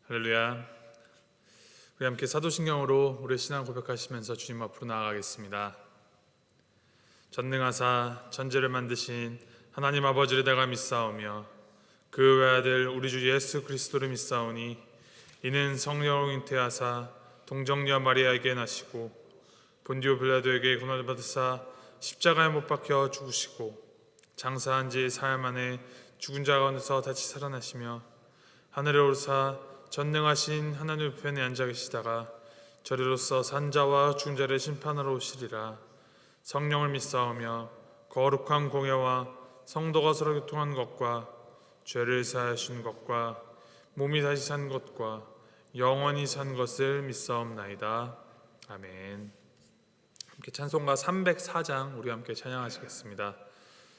할렐루야. 우리 함께 사도신경으로 우리의 신앙 고백하시면서 주님 앞으로 나아가겠습니다. 전능하사 천지를 만드신 하나님 아버지를 내가 믿사오며 그 외아들 우리 주 예수 그리스도를 믿사오니 이는 성령으로 잉태하사 동정녀 마리아에게 나시고 본디오 빌라도에게 고난을 받으사 십자가에 못 박혀 죽으시고 장사한 지 사흘 만에 죽은 자 가운데서 다시 살아나시며 하늘에 오르사 전능하신 하나님 우편에 앉아 계시다가 저리로서 산자와 죽은 자를 심판하러 오시리라. 성령을 믿사오며 거룩한 공예와 성도가 서로 교통한 것과 죄를 사하신 것과 몸이 다시 산 것과 영원히 산 것을 믿사옵나이다. 아멘. 함께 찬송가 304장 우리 함께 찬양하시겠습니다.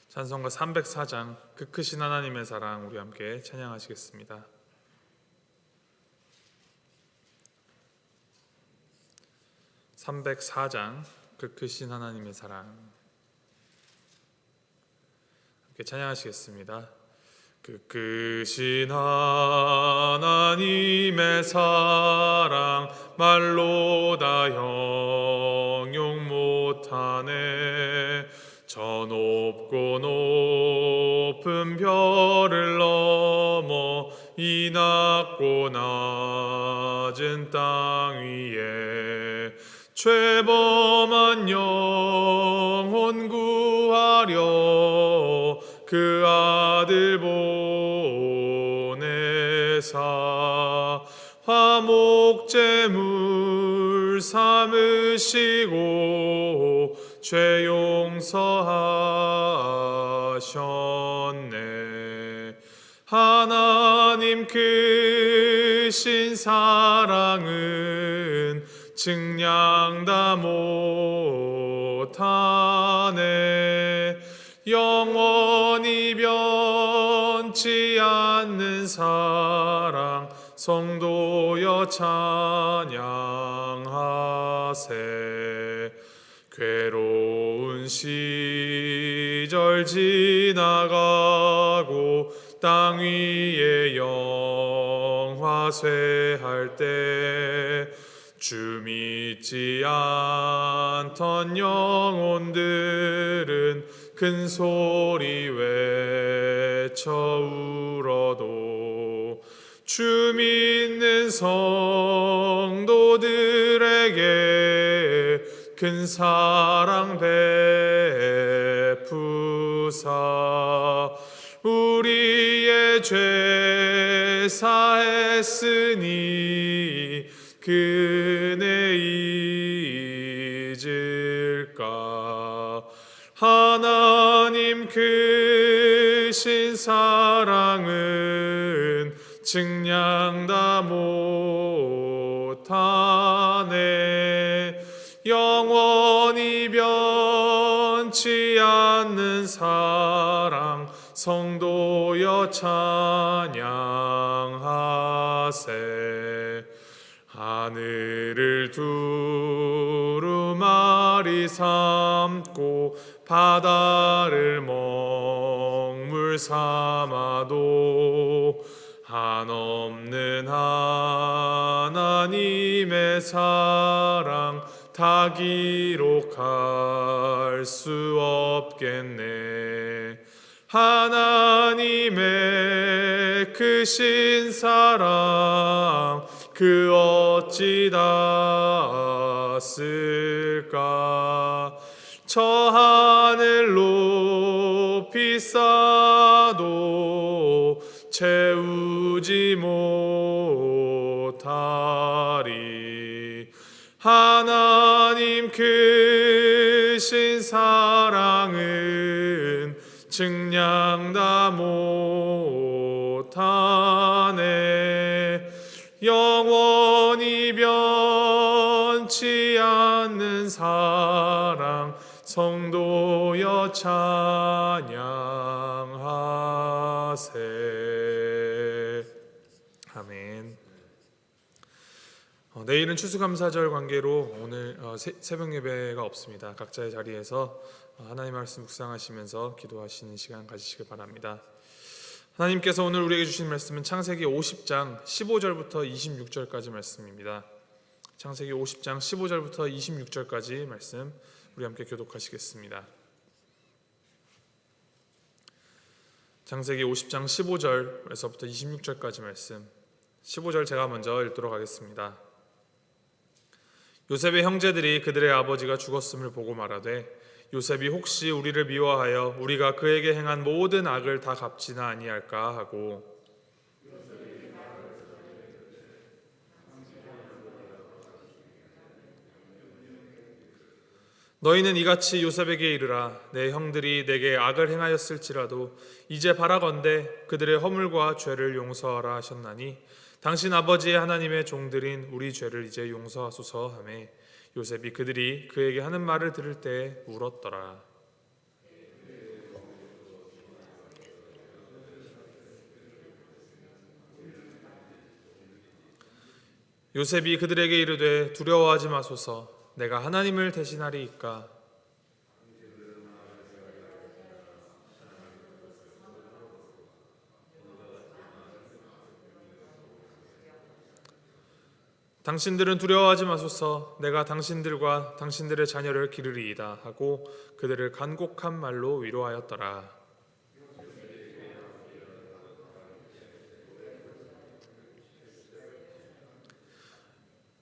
찬송가 304장 그 크신 하나님의 사랑 우리 함께 찬양하시겠습니다. 304장 그 크신 하나님의 사랑 함께 찬양하시겠습니다. 그 크신 하나님의 사랑 말로 다 형용 못하네. 저 높고 높은 별을 넘어 이 낮고 낮은 땅 위에 죄범한 영혼 구하려 그 아들 보내사 화목제물 삼으시고 죄 용서하셨네. 하나님 크신 사랑은 증량 다 못하네. 영원히 변치 않는 사랑 성도여 찬양하세. 괴로운 시절 지나가고 땅 위에 영화쇠할 때 주 믿지 않던 영혼들은 큰 소리 외쳐 울어도 주 믿는 성도들에게 큰 사랑 베푸사 우리의 죄 사했으니 그네 잊을까. 하나님 크신 사랑은 증량 다 못하네. 영원히 변치 않는 사랑 성도여 찬양하세. 하늘을 두루마리 삼고 바다를 먹물 삼아도 한없는 하나님의 사랑 다 기록할 수 없겠네. 하나님의 크신 사랑 그 어찌 닿았을까. 저 하늘 높이 쌓아도 채우지 못하리. 하나님 크신 사랑은 증량 다 못하네. 영원히 변치 않는 사랑 성도여 찬양하세. 아멘. 내일은 추수감사절 관계로 오늘 새벽 예배가 없습니다. 각자의 자리에서 하나님의 말씀 묵상하시면서 기도하시는 시간 가지시길 바랍니다. 하나님께서 오늘 우리에게 주신 말씀은 창세기 50장 15절부터 26절까지 말씀입니다. 창세기 50장 15절부터 26절까지 말씀 우리 함께 교독하시겠습니다. 창세기 50장 15절에서부터 26절까지 말씀, 15절 제가 먼저 읽도록 하겠습니다. 요셉의 형제들이 그들의 아버지가 죽었음을 보고 말하되 요셉이 혹시 우리를 미워하여 우리가 그에게 행한 모든 악을 다 갚지나 아니할까 하고, 너희는 이같이 요셉에게 이르라. 내 형들이 내게 악을 행하였을지라도 이제 바라건대 그들의 허물과 죄를 용서하라 하셨나니 당신 아버지의 하나님의 종들인 우리 죄를 이제 용서하소서 하며 요셉이 그들이 그에게 하는 말을 들을 때 울었더라. 요셉이 그들에게 이르되 두려워하지 마소서. 내가 하나님을 대신하리이까. 당신들은 두려워하지 마소서. 내가 당신들과 당신들의 자녀를 기르리이다 하고 그들을 간곡한 말로 위로하였더라.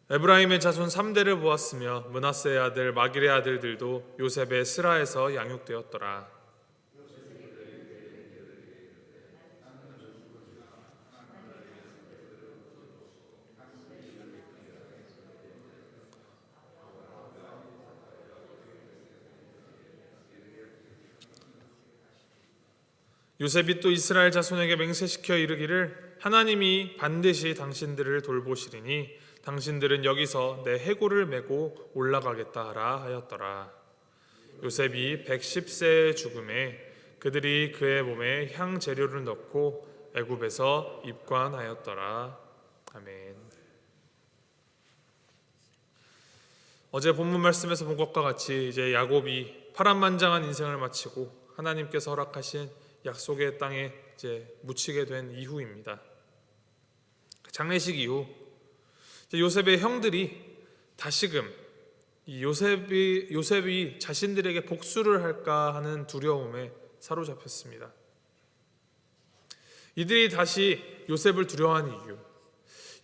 에브라임의 자손 3대를 보았으며 므낫세의 아들 마길의 아들들도 요셉의 스라에서 양육되었더라. 요셉이 또 이스라엘 자손에게 맹세시켜 이르기를 하나님이 반드시 당신들을 돌보시리니 당신들은 여기서 내 해골을 메고 올라가겠다 하라 하였더라. 요셉이 110세의 죽음에 그들이 그의 몸에 향 재료를 넣고 애굽에서 입관하였더라. 아멘. 어제 본문 말씀에서 본 것과 같이 이제 야곱이 파란만장한 인생을 마치고 하나님께서 허락하신 약속의 땅에 이제 묻히게 된 이후입니다. 장례식 이후 요셉의 형들이 다시금 이 요셉이 자신들에게 복수를 할까 하는 두려움에 사로잡혔습니다. 이들이 다시 요셉을 두려워하는 이유,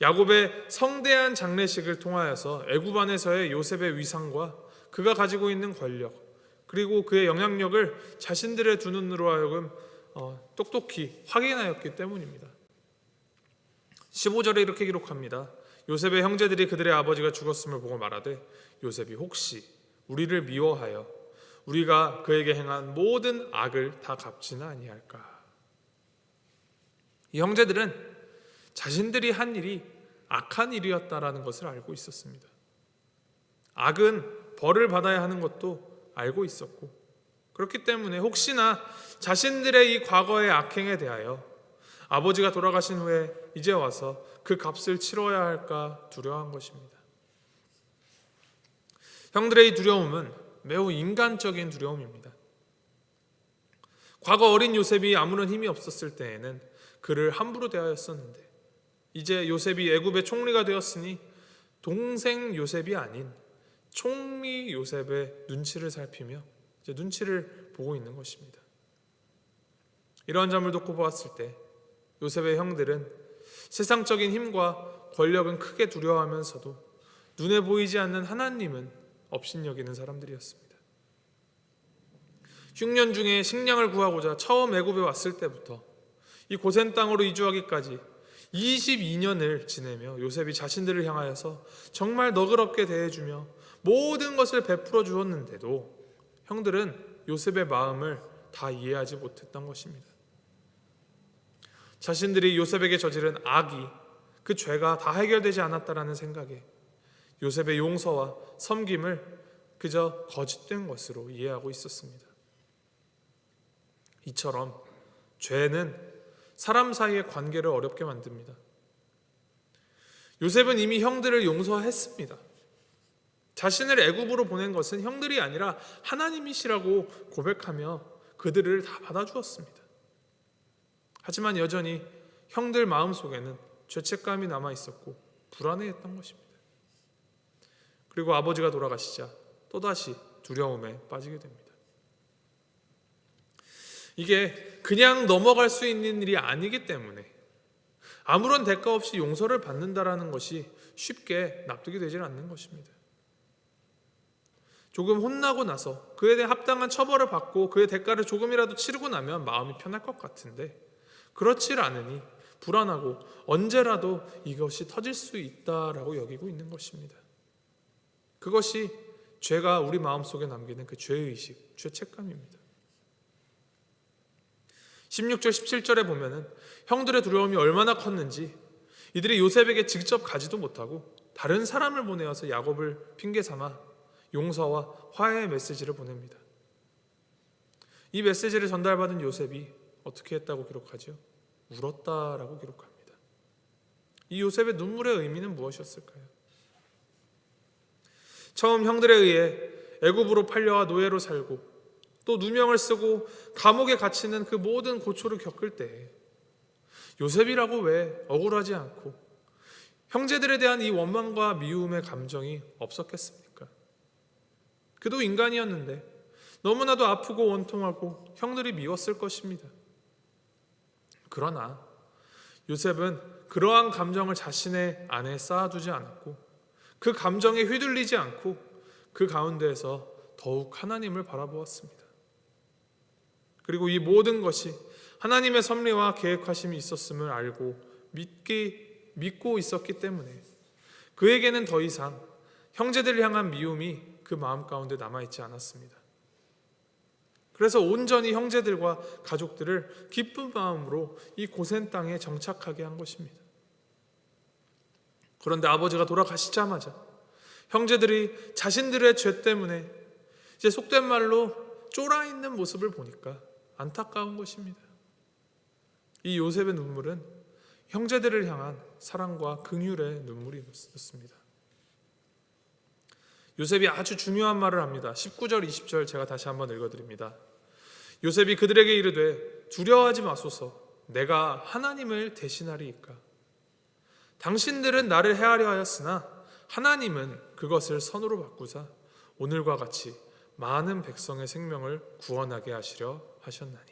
야곱의 성대한 장례식을 통하여서 애굽 안에서의 요셉의 위상과 그가 가지고 있는 권력, 그리고 그의 영향력을 자신들의 두 눈으로 하여금 똑똑히 확인하였기 때문입니다. 15절에 이렇게 기록합니다. 요셉의 형제들이 그들의 아버지가 죽었음을 보고 말하되 요셉이 혹시 우리를 미워하여 우리가 그에게 행한 모든 악을 다 갚지는 아니할까. 이 형제들은 자신들이 한 일이 악한 일이었다라는 것을 알고 있었습니다. 악은 벌을 받아야 하는 것도 알고 있었고, 그렇기 때문에 혹시나 자신들의 이 과거의 악행에 대하여 아버지가 돌아가신 후에 이제 와서 그 값을 치러야 할까 두려워한 것입니다. 형들의 이 두려움은 매우 인간적인 두려움입니다. 과거 어린 요셉이 아무런 힘이 없었을 때에는 그를 함부로 대하였었는데 이제 요셉이 애굽의 총리가 되었으니 동생 요셉이 아닌 총리 요셉의 눈치를 살피며 이제 눈치를 보고 있는 것입니다. 이러한 점을 놓고 보았을 때 요셉의 형들은 세상적인 힘과 권력은 크게 두려워하면서도 눈에 보이지 않는 하나님은 업신여기는 사람들이었습니다. 흉년 중에 식량을 구하고자 처음 애굽에 왔을 때부터 이 고센 땅으로 이주하기까지 22년을 지내며 요셉이 자신들을 향하여서 정말 너그럽게 대해주며 모든 것을 베풀어 주었는데도 형들은 요셉의 마음을 다 이해하지 못했던 것입니다. 자신들이 요셉에게 저지른 악이, 그 죄가 다 해결되지 않았다라는 생각에 요셉의 용서와 섬김을 그저 거짓된 것으로 이해하고 있었습니다. 이처럼 죄는 사람 사이의 관계를 어렵게 만듭니다. 요셉은 이미 형들을 용서했습니다. 자신을 애굽으로 보낸 것은 형들이 아니라 하나님이시라고 고백하며 그들을 다 받아주었습니다. 하지만 여전히 형들 마음속에는 죄책감이 남아 있었고 불안해했던 것입니다. 그리고 아버지가 돌아가시자 또다시 두려움에 빠지게 됩니다. 이게 그냥 넘어갈 수 있는 일이 아니기 때문에 아무런 대가 없이 용서를 받는다라는 것이 쉽게 납득이 되질 않는 것입니다. 조금 혼나고 나서 그에 대해 합당한 처벌을 받고 그의 대가를 조금이라도 치르고 나면 마음이 편할 것 같은데 그렇지 않으니 불안하고 언제라도 이것이 터질 수 있다라고 여기고 있는 것입니다. 그것이 죄가 우리 마음속에 남기는 그 죄의식, 죄책감입니다. 16절 17절에 보면은 형들의 두려움이 얼마나 컸는지 이들이 요셉에게 직접 가지도 못하고 다른 사람을 보내어서 야곱을 핑계 삼아 용서와 화해의 메시지를 보냅니다. 이 메시지를 전달받은 요셉이 어떻게 했다고 기록하죠? 울었다라고 기록합니다. 이 요셉의 눈물의 의미는 무엇이었을까요? 처음 형들에 의해 애굽으로 팔려와 노예로 살고 또 누명을 쓰고 감옥에 갇히는 그 모든 고초를 겪을 때 요셉이라고 왜 억울하지 않고 형제들에 대한 이 원망과 미움의 감정이 없었겠습니까? 그도 인간이었는데 너무나도 아프고 원통하고 형들이 미웠을 것입니다. 그러나 요셉은 그러한 감정을 자신의 안에 쌓아두지 않았고 그 감정에 휘둘리지 않고 그 가운데에서 더욱 하나님을 바라보았습니다. 그리고 이 모든 것이 하나님의 섭리와 계획하심이 있었음을 알고 믿고 있었기 때문에 그에게는 더 이상 형제들을 향한 미움이 그 마음 가운데 남아있지 않았습니다. 그래서 온전히 형제들과 가족들을 기쁜 마음으로 이 고센 땅에 정착하게 한 것입니다. 그런데 아버지가 돌아가시자마자 형제들이 자신들의 죄 때문에 이제 속된 말로 쫄아있는 모습을 보니까 안타까운 것입니다. 이 요셉의 눈물은 형제들을 향한 사랑과 긍휼의 눈물이었습니다. 요셉이 아주 중요한 말을 합니다. 19절 20절 제가 다시 한번 읽어드립니다. 요셉이 그들에게 이르되 두려워하지 마소서 내가 하나님을 대신하리이까. 당신들은 나를 해하려 하였으나 하나님은 그것을 선으로 바꾸사 오늘과 같이 많은 백성의 생명을 구원하게 하시려 하셨나니.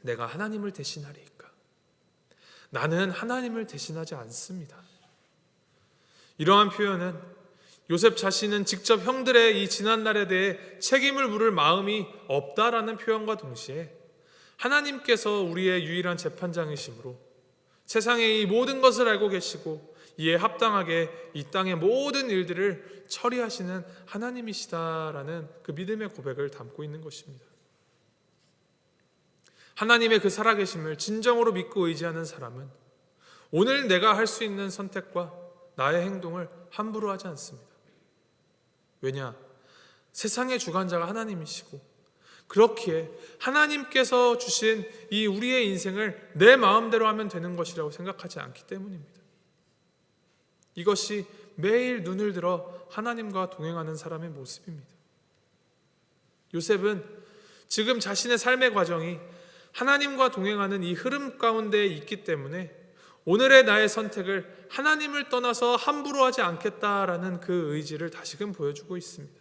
내가 하나님을 대신하리이까. 나는 하나님을 대신하지 않습니다. 이러한 표현은 요셉 자신은 직접 형들의 이 지난날에 대해 책임을 물을 마음이 없다라는 표현과 동시에 하나님께서 우리의 유일한 재판장이시므로 세상의 이 모든 것을 알고 계시고 이에 합당하게 이 땅의 모든 일들을 처리하시는 하나님이시다라는 그 믿음의 고백을 담고 있는 것입니다. 하나님의 그 살아계심을 진정으로 믿고 의지하는 사람은 오늘 내가 할 수 있는 선택과 나의 행동을 함부로 하지 않습니다. 왜냐? 세상의 주관자가 하나님이시고 그렇기에 하나님께서 주신 이 우리의 인생을 내 마음대로 하면 되는 것이라고 생각하지 않기 때문입니다. 이것이 매일 눈을 들어 하나님과 동행하는 사람의 모습입니다. 요셉은 지금 자신의 삶의 과정이 하나님과 동행하는 이 흐름 가운데 있기 때문에 오늘의 나의 선택을 하나님을 떠나서 함부로 하지 않겠다라는 그 의지를 다시금 보여주고 있습니다.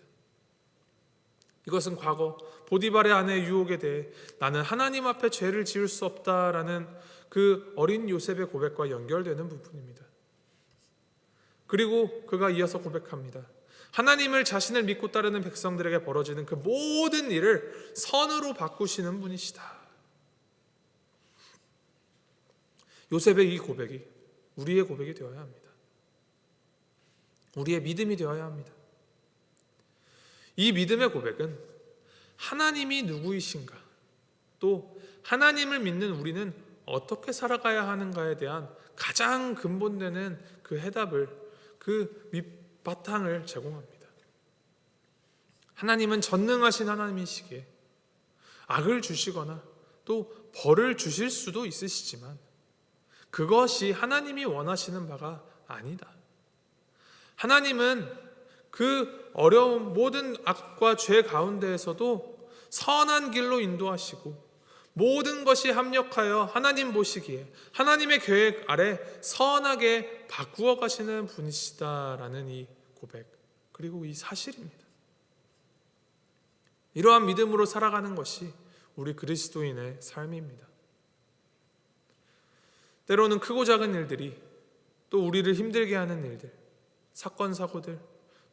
이것은 과거 보디발의 아내의 유혹에 대해 나는 하나님 앞에 죄를 지을 수 없다라는 그 어린 요셉의 고백과 연결되는 부분입니다. 그리고 그가 이어서 고백합니다. 하나님을 자신을 믿고 따르는 백성들에게 벌어지는 그 모든 일을 선으로 바꾸시는 분이시다. 요셉의 이 고백이 우리의 고백이 되어야 합니다. 우리의 믿음이 되어야 합니다. 이 믿음의 고백은 하나님이 누구이신가, 또 하나님을 믿는 우리는 어떻게 살아가야 하는가에 대한 가장 근본되는 그 해답을, 그 밑바탕을 제공합니다. 하나님은 전능하신 하나님이시기에 악을 주시거나 또 벌을 주실 수도 있으시지만 그것이 하나님이 원하시는 바가 아니다. 하나님은 그 어려운 모든 악과 죄 가운데에서도 선한 길로 인도하시고 모든 것이 합력하여 하나님 보시기에 하나님의 계획 아래 선하게 바꾸어 가시는 분이시다라는 이 고백, 그리고 이 사실입니다. 이러한 믿음으로 살아가는 것이 우리 그리스도인의 삶입니다. 때로는 크고 작은 일들이, 또 우리를 힘들게 하는 일들, 사건 사고들,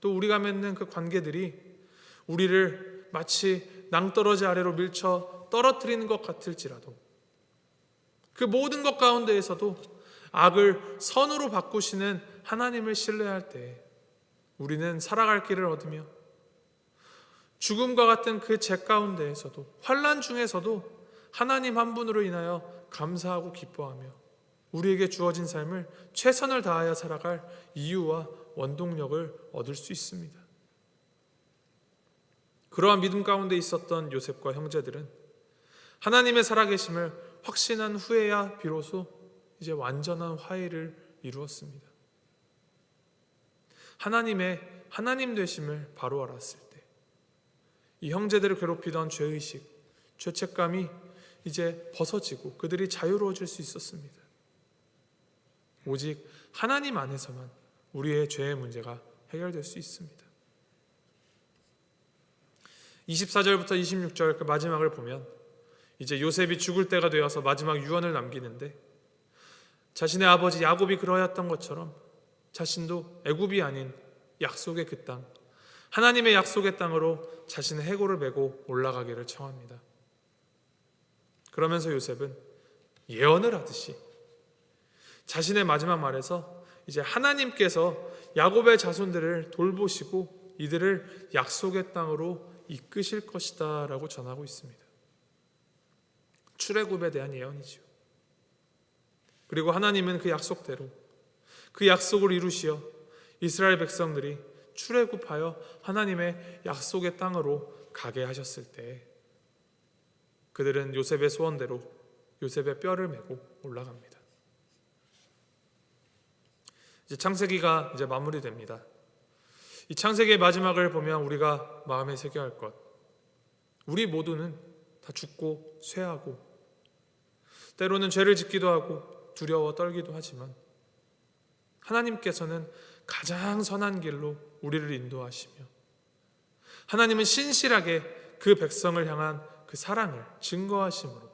또 우리가 맺는 그 관계들이 우리를 마치 낭떠러지 아래로 밀쳐 떨어뜨리는 것 같을지라도, 그 모든 것 가운데에서도 악을 선으로 바꾸시는 하나님을 신뢰할 때 우리는 살아갈 길을 얻으며, 죽음과 같은 그 죄 가운데에서도, 환난 중에서도 하나님 한 분으로 인하여 감사하고 기뻐하며 우리에게 주어진 삶을 최선을 다하여 살아갈 이유와 원동력을 얻을 수 있습니다. 그러한 믿음 가운데 있었던 요셉과 형제들은 하나님의 살아계심을 확신한 후에야 비로소 이제 완전한 화해를 이루었습니다. 하나님의 하나님 되심을 바로 알았을 때 이 형제들을 괴롭히던 죄의식, 죄책감이 이제 벗어지고 그들이 자유로워질 수 있었습니다. 오직 하나님 안에서만 우리의 죄의 문제가 해결될 수 있습니다. 24절부터 26절 그 마지막을 보면 이제 요셉이 죽을 때가 되어서 마지막 유언을 남기는데, 자신의 아버지 야곱이 그러했던 것처럼 자신도 애굽이 아닌 약속의 그 땅, 하나님의 약속의 땅으로 자신의 해골을 메고 올라가기를 청합니다. 그러면서 요셉은 예언을 하듯이 자신의 마지막 말에서 이제 하나님께서 야곱의 자손들을 돌보시고 이들을 약속의 땅으로 이끄실 것이다 라고 전하고 있습니다. 출애굽에 대한 예언이죠. 그리고 하나님은 그 약속대로 그 약속을 이루시어 이스라엘 백성들이 출애굽하여 하나님의 약속의 땅으로 가게 하셨을 때 그들은 요셉의 소원대로 요셉의 뼈를 메고 올라갑니다. 이제 창세기가 이제 마무리됩니다. 이 창세기의 마지막을 보면 우리가 마음에 새겨야 할 것, 우리 모두는 다 죽고 쇠하고 때로는 죄를 짓기도 하고 두려워 떨기도 하지만 하나님께서는 가장 선한 길로 우리를 인도하시며 하나님은 신실하게 그 백성을 향한 그 사랑을 증거하심으로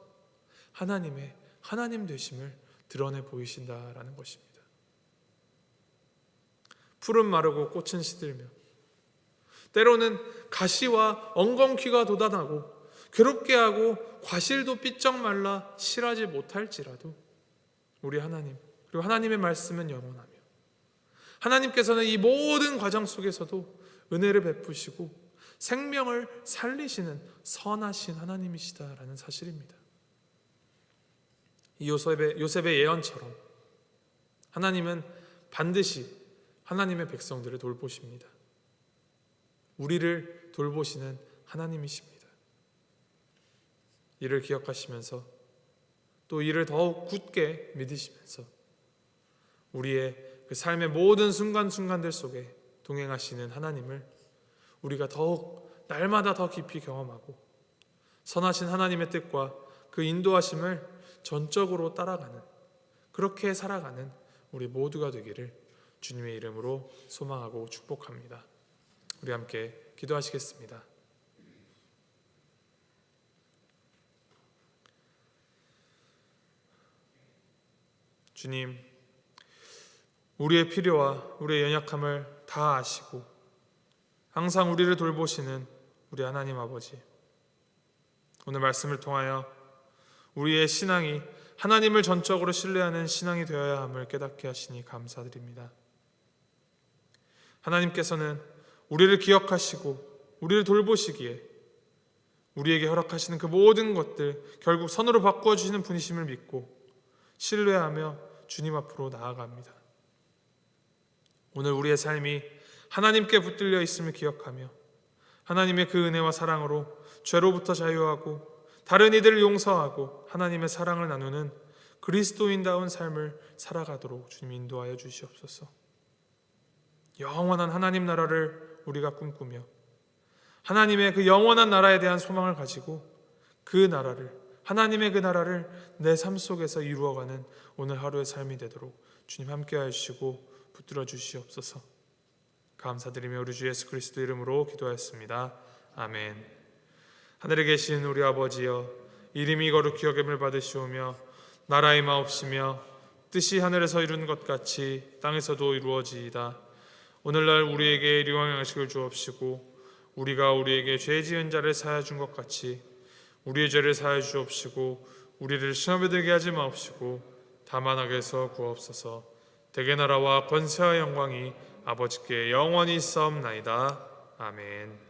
하나님의 하나님 되심을 드러내 보이신다라는 것입니다. 풀은 마르고 꽃은 시들며 때로는 가시와 엉겅퀴가 돋아나고 괴롭게 하고 과실도 삐쩍 말라 실하지 못할지라도 우리 하나님, 그리고 하나님의 말씀은 영원하며 하나님께서는 이 모든 과정 속에서도 은혜를 베푸시고 생명을 살리시는 선하신 하나님이시다라는 사실입니다. 이 요셉의 예언처럼 하나님은 반드시 하나님의 백성들을 돌보십니다. 우리를 돌보시는 하나님이십니다. 이를 기억하시면서 또 이를 더욱 굳게 믿으시면서 우리의 그 삶의 모든 순간순간들 속에 동행하시는 하나님을 우리가 더욱 날마다 더 깊이 경험하고 선하신 하나님의 뜻과 그 인도하심을 전적으로 따라가는, 그렇게 살아가는 우리 모두가 되기를 주님의 이름으로 소망하고 축복합니다. 우리 함께 기도하시겠습니다. 주님, 우리의 필요와 우리의 연약함을 다 아시고 항상 우리를 돌보시는 우리 하나님 아버지, 오늘 말씀을 통하여 우리의 신앙이 하나님을 전적으로 신뢰하는 신앙이 되어야 함을 깨닫게 하시니 감사드립니다. 하나님께서는 우리를 기억하시고 우리를 돌보시기에 우리에게 허락하시는 그 모든 것들 결국 선으로 바꾸어 주시는 분이심을 믿고 신뢰하며 주님 앞으로 나아갑니다. 오늘 우리의 삶이 하나님께 붙들려 있음을 기억하며 하나님의 그 은혜와 사랑으로 죄로부터 자유하고 다른 이들을 용서하고 하나님의 사랑을 나누는 그리스도인다운 삶을 살아가도록 주님 인도하여 주시옵소서. 영원한 하나님 나라를 우리가 꿈꾸며 하나님의 그 영원한 나라에 대한 소망을 가지고 그 나라를 하나님의 그 나라를 내 삶 속에서 이루어가는 오늘 하루의 삶이 되도록 주님 함께하여 주시고 붙들어 주시옵소서. 감사드리며 우리 주 예수 그리스도 이름으로 기도하였습니다. 아멘. 하늘에 계신 우리 아버지여, 이름이 거룩히 여김을 받으시오며 나라의 마옵시며 뜻이 하늘에서 이루는 것 같이 땅에서도 이루어지이다. 오늘날 우리에게 일용할 양식을 주옵시고 우리가 우리에게 죄 지은 자를 사하여 준 것 같이 우리의 죄를 사하여 주옵시고 우리를 시험에 들게 하지 마옵시고 다만 악에서 구하옵소서. 대개 나라와 권세와 영광이 아버지께 영원히 있사옵나이다. 아멘.